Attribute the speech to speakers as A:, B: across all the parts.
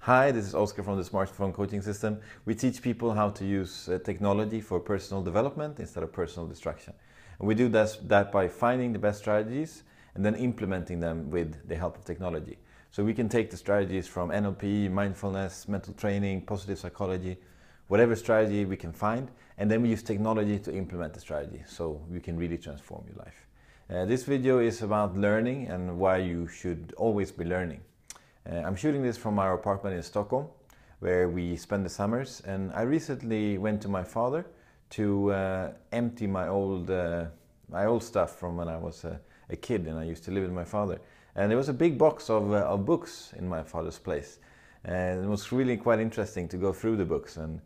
A: Hi, this is Oscar from the Smartphone Coaching System. We teach people how to use technology for personal development instead of personal destruction. And we do that by finding the best strategies and then implementing them with the help of technology. So we can take the strategies from NLP, mindfulness, mental training, positive psychology, whatever strategy we can find, and then we use technology to implement the strategy so we can really transform your life. This video is about learning and why you should always be learning. I'm shooting this from our apartment in Stockholm, where we spend the summers, and I recently went to my father to empty my old stuff from when I was a kid and I used to live with my father. And there was a big box of books in my father's place, and it was really quite interesting to go through the books. And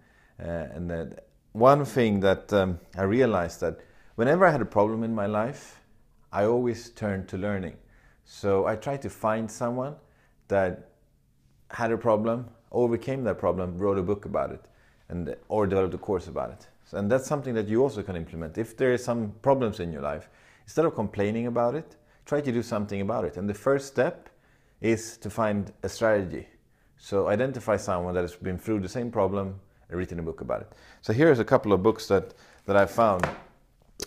A: one thing that I realized that whenever I had a problem in my life, I always turned to learning. So I tried to find someone that had a problem, overcame that problem, wrote a book about it, or developed a course about it. And that's something that you also can implement. If there is some problems in your life, instead of complaining about it, try to do something about it. And the first step is to find a strategy. So identify someone that has been through the same problem and written a book about it. So here's a couple of books that I found.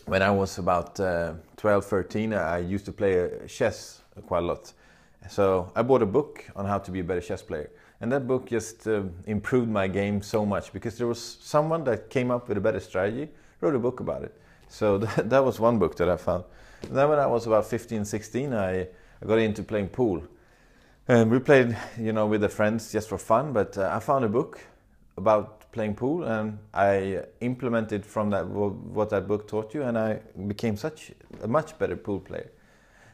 A: When I was about 12, 13, I used to play chess quite a lot. So I bought a book on how to be a better chess player. And that book just improved my game so much because there was someone that came up with a better strategy, wrote a book about it. So that was one book that I found. And then when I was about 15, 16, I got into playing pool. And we played, with the friends just for fun, but I found a book about playing pool and I implemented from that what that book taught you, and I became a much better pool player.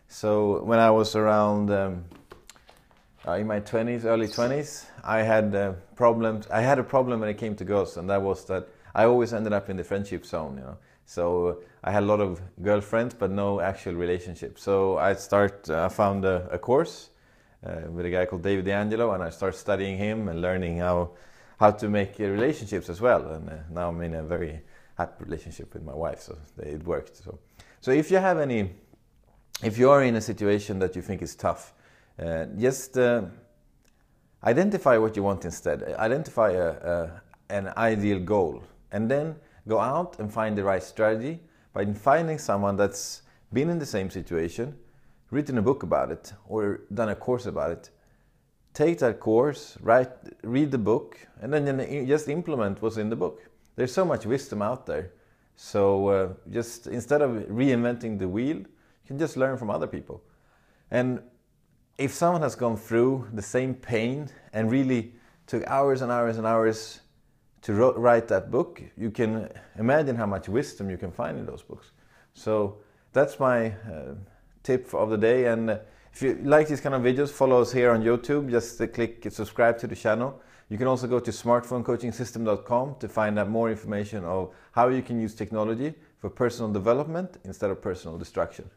A: So when I was around in my 20s, early 20s, I had problems. I had a problem when it came to girls, and that was that I always ended up in the friendship zone. So I had a lot of girlfriends, but no actual relationship. So I found a course with a guy called David D'Angelo, and I started studying him and learning how to make relationships as well. And now I'm in a very happy relationship with my wife, so it worked. So if you are in a situation that you think is tough, just identify what you want instead. Identify an ideal goal, and then go out and find the right strategy by finding someone that's been in the same situation, written a book about it, or done a course about it. Take that course, read the book, and then just implement what's in the book. There's so much wisdom out there. So just instead of reinventing the wheel, you can just learn from other people. And if someone has gone through the same pain and really took hours and hours and hours to write that book, you can imagine how much wisdom you can find in those books. So that's my tip of the day. And if you like these kind of videos, follow us here on YouTube. Just click subscribe to the channel. You can also go to smartphonecoachingsystem.com to find out more information of how you can use technology for personal development instead of personal destruction.